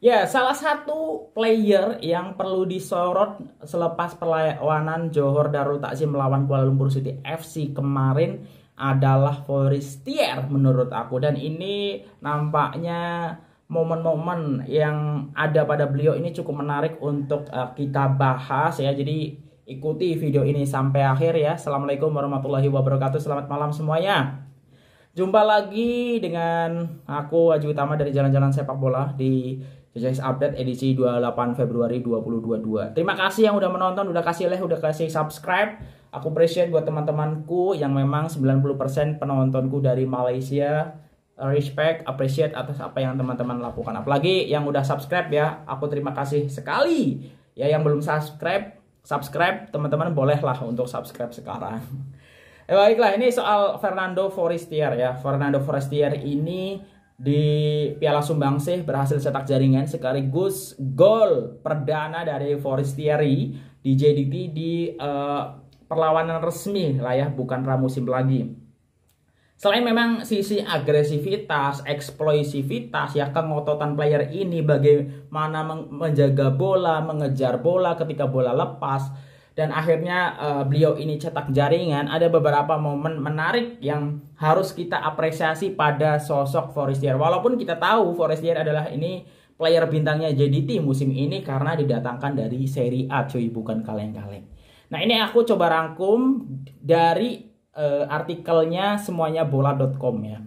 Ya, salah satu player yang perlu disorot selepas perlawanan Johor Darul Takzim melawan Kuala Lumpur City FC kemarin adalah Forestier menurut aku. Dan ini nampaknya momen-momen yang ada pada beliau ini cukup menarik untuk kita bahas ya. Jadi ikuti video ini sampai akhir ya. Assalamualaikum warahmatullahi wabarakatuh. Selamat malam semuanya. Jumpa lagi dengan aku Aju Utama dari Jalan-Jalan Sepak Bola di JJS Update edisi 28 Februari 2022. Terima kasih yang udah menonton, udah kasih like, udah kasih subscribe. Aku appreciate buat teman-temanku yang memang 90% penontonku dari Malaysia. Respect, appreciate atas apa yang teman-teman lakukan. Apalagi yang udah subscribe ya, aku terima kasih sekali. Ya yang belum subscribe teman-teman bolehlah untuk subscribe sekarang. Baiklah, ini soal Fernando Forestier ya. Fernando Forestier ini di Piala Sumbangsih berhasil cetak jaringan sekaligus gol perdana dari Forestieri di JDT di perlawanan resmi lah ya, bukan pramusim lagi. Selain memang sisi agresivitas, eksplosivitas ya, kengototan player ini bagaimana menjaga bola, mengejar bola ketika bola lepas, dan akhirnya beliau ini cetak jaringan. Ada beberapa momen menarik yang harus kita apresiasi pada sosok Forestier. Walaupun kita tahu Forestier adalah ini player bintangnya JDT musim ini karena didatangkan dari Serie A cuy, bukan kaleng-kaleng. Nah ini aku coba rangkum dari artikelnya semuanya bola.com ya.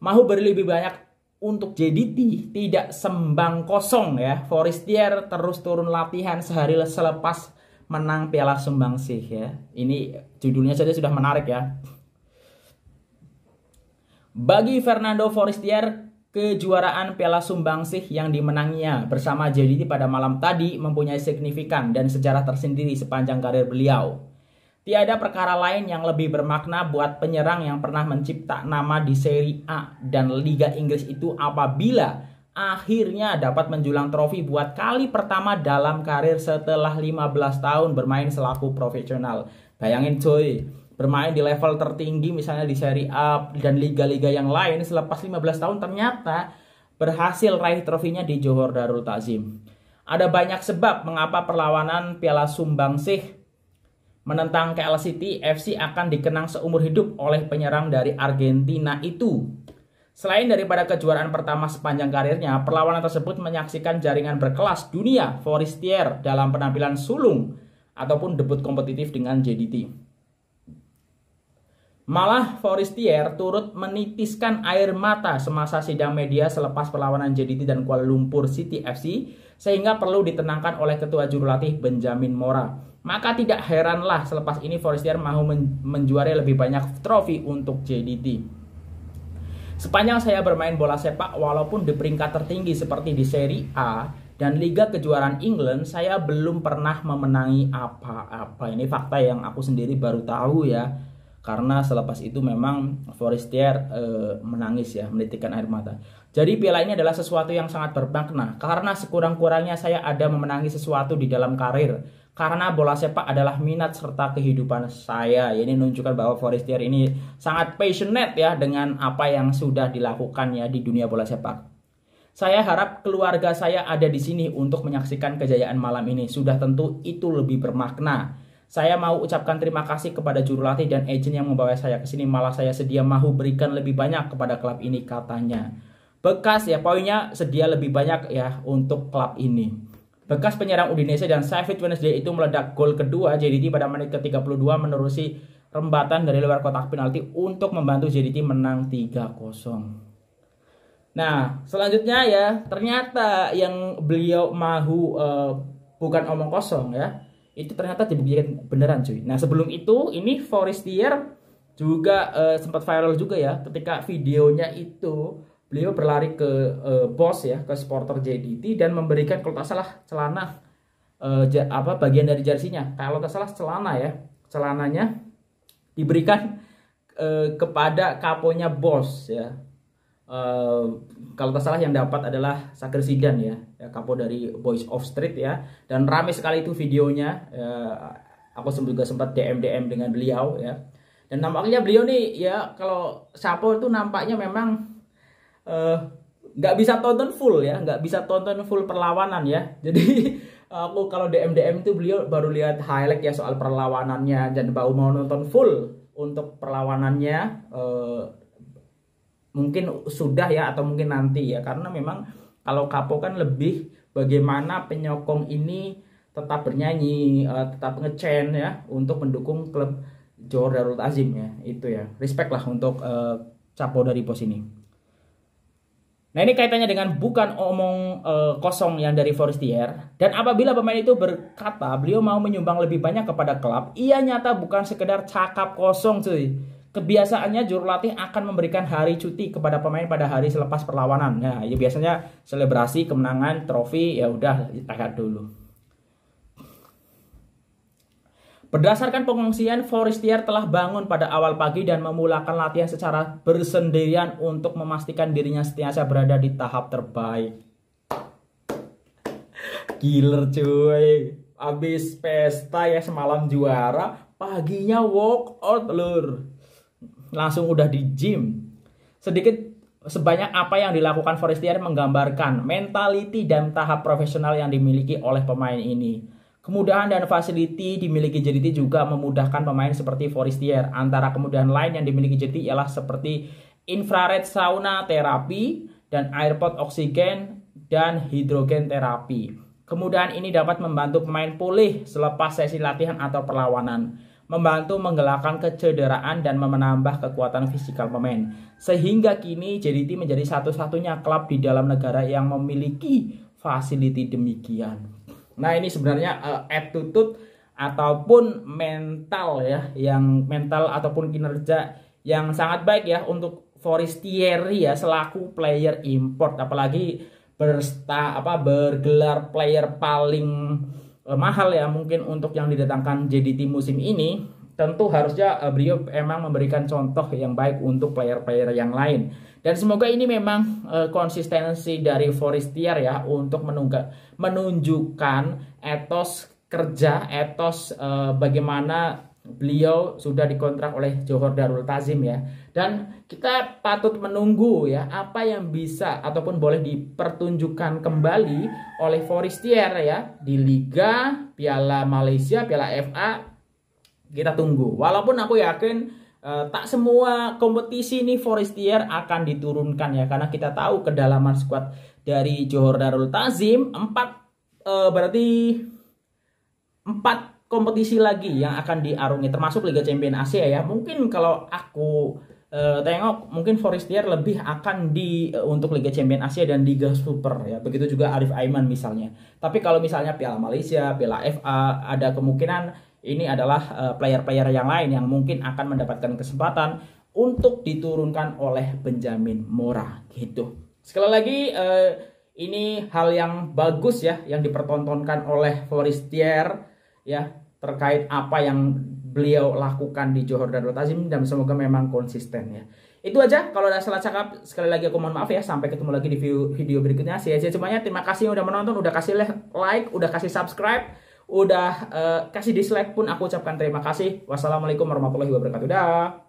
Mau beri lebih banyak untuk JDT, tidak sembang kosong ya. Forestier terus turun latihan sehari selepas menang Piala Sumbangsih ya. Ini judulnya saja sudah menarik ya. Bagi Fernando Forestier, kejuaraan Piala Sumbangsih yang dimenanginya bersama JDT pada malam tadi mempunyai signifikan dan sejarah tersendiri sepanjang karir beliau. Tiada perkara lain yang lebih bermakna buat penyerang yang pernah mencipta nama di Serie A dan Liga Inggris itu apabila akhirnya dapat menjulang trofi buat kali pertama dalam karir setelah 15 tahun bermain selaku profesional. Bayangin coy, bermain di level tertinggi misalnya di Serie A dan liga-liga yang lain selepas 15 tahun ternyata berhasil raih trofinya di Johor Darul Takzim. Ada banyak sebab mengapa perlawanan Piala Sumbangsih menentang KL City FC akan dikenang seumur hidup oleh penyerang dari Argentina itu. Selain daripada kejuaraan pertama sepanjang karirnya, perlawanan tersebut menyaksikan jaringan berkelas dunia Forestier dalam penampilan sulung ataupun debut kompetitif dengan JDT. Malah Forestier turut menitiskan air mata semasa sidang media selepas perlawanan JDT dan Kuala Lumpur City FC sehingga perlu ditenangkan oleh ketua jurulatih Benjamin Mora. Maka tidak heranlah selepas ini Forestier mau menjuarai lebih banyak trofi untuk JDT. Sepanjang saya bermain bola sepak, walaupun di peringkat tertinggi seperti di Serie A dan Liga Kejuaraan England, saya belum pernah memenangi apa-apa. Ini fakta yang aku sendiri baru tahu ya. Karena selepas itu memang Forestier menangis ya, menitikkan air mata. Jadi piala ini adalah sesuatu yang sangat bermakna. Karena sekurang-kurangnya saya ada memenangi sesuatu di dalam karir. Karena bola sepak adalah minat serta kehidupan saya. Ini menunjukkan bahwa Forestier ini sangat passionate ya dengan apa yang sudah dilakukannya di dunia bola sepak. Saya harap keluarga saya ada di sini untuk menyaksikan kejayaan malam ini. Sudah tentu itu lebih bermakna. Saya mau ucapkan terima kasih kepada jurulatih dan agent yang membawa saya ke sini. Malah saya sedia mau berikan lebih banyak kepada klub ini katanya. Bekas ya, poinnya sedia lebih banyak ya untuk klub ini. Bekas penyerang Udinese dan Sheffield Wednesday itu meledak gol kedua JDT pada menit ke-32 menerusi rembatan dari luar kotak penalti untuk membantu JDT menang 3-0. Nah, selanjutnya ya, ternyata yang beliau mahu bukan omong kosong ya. Itu ternyata dibuktikan beneran cuy. Nah, sebelum itu ini Forestier juga sempat viral juga ya ketika videonya itu beliau berlari ke bos ya, ke supporter JDT dan memberikan kalau tak salah celana bagian dari jersinya. Kalau tak salah celana ya, celananya diberikan kepada kaponya bos ya. Kalau tak salah yang dapat adalah Sakir Sidan ya, kapo dari Boys of Street ya. Dan ramai sekali itu videonya. Aku juga sempat DM dengan beliau ya. Dan nampaknya beliau nih ya, kalau Sapo itu nampaknya memang nggak bisa tonton full ya, nggak bisa tonton full perlawanan ya. Jadi aku kalau DM itu beliau baru lihat highlight ya soal perlawanannya dan baru mau nonton full untuk perlawanannya. Mungkin sudah ya atau mungkin nanti ya, karena memang kalau Kapo kan lebih bagaimana penyokong ini tetap bernyanyi, tetap ngecen ya untuk mendukung klub Johor Darul Ta'zim ya. Itu ya, respect lah untuk Capo dari pos ini. Nah ini kaitannya dengan bukan omong kosong yang dari Forestier. Dan apabila pemain itu berkata beliau mau menyumbang lebih banyak kepada klub, ia nyata bukan sekedar cakap kosong cuy. Kebiasaannya jurulatih akan memberikan hari cuti kepada pemain pada hari selepas perlawanan. Nah, ya biasanya selebrasi kemenangan, trofi, ya udah ditahan dulu. Berdasarkan pengungsian, Forestier telah bangun pada awal pagi dan memulakan latihan secara bersendirian untuk memastikan dirinya sentiasa berada di tahap terbaik. Killer cuy. Abis pesta ya semalam juara, paginya walk out lur. Langsung udah di gym. Sedikit sebanyak apa yang dilakukan Forestier menggambarkan mentality dan tahap profesional yang dimiliki oleh pemain ini. Kemudahan dan facility dimiliki JDT juga memudahkan pemain seperti Forestier. Antara kemudahan lain yang dimiliki JDT ialah seperti infrared sauna terapi dan airpod oksigen dan hidrogen terapi. Kemudahan ini dapat membantu pemain pulih selepas sesi latihan atau perlawanan, membantu menggelakkan kecederaan dan menambah kekuatan fisikal pemain. Sehingga kini JDT menjadi satu-satunya klub di dalam negara yang memiliki fasiliti demikian. Nah ini sebenarnya attitude ataupun mental ya, yang mental ataupun kinerja yang sangat baik ya untuk Forestier ya selaku player import, apalagi bergelar player paling mahal ya mungkin untuk yang didatangkan JDT musim ini. Tentu harusnya beliau emang memberikan contoh yang baik untuk player-player yang lain. Dan semoga ini memang konsistensi dari Forestier ya untuk menunjukkan etos kerja, etos bagaimana beliau sudah dikontrak oleh Johor Darul Ta'zim ya. Dan kita patut menunggu ya apa yang bisa ataupun boleh dipertunjukkan kembali oleh Forestier ya di Liga, Piala Malaysia, Piala FA. Kita tunggu. Walaupun aku yakin tak semua kompetisi ini Forestier akan diturunkan ya, karena kita tahu kedalaman skuad dari Johor Darul Ta'zim. Berarti 4 kompetisi lagi yang akan diarungi termasuk Liga Champions Asia ya. Mungkin kalau aku tengok mungkin Forestier lebih akan untuk Liga Champions Asia dan Liga Super ya. Begitu juga Arif Aiman misalnya. Tapi kalau misalnya Piala Malaysia, Piala FA, ada kemungkinan ini adalah player-player yang lain yang mungkin akan mendapatkan kesempatan untuk diturunkan oleh Benjamin Mora gitu. Sekali lagi ini hal yang bagus ya yang dipertontonkan oleh Forestier ya terkait apa yang beliau lakukan di Johor Darul Ta'zim, dan semoga memang konsisten ya. Itu aja, kalau ada salah cakap sekali lagi aku mohon maaf ya. Sampai ketemu lagi di video berikutnya. Sia-sia semuanya. Terima kasih yang udah menonton, udah kasih like, udah kasih subscribe, udah kasih dislike pun aku ucapkan terima kasih. Wassalamualaikum warahmatullahi wabarakatuh. Dah.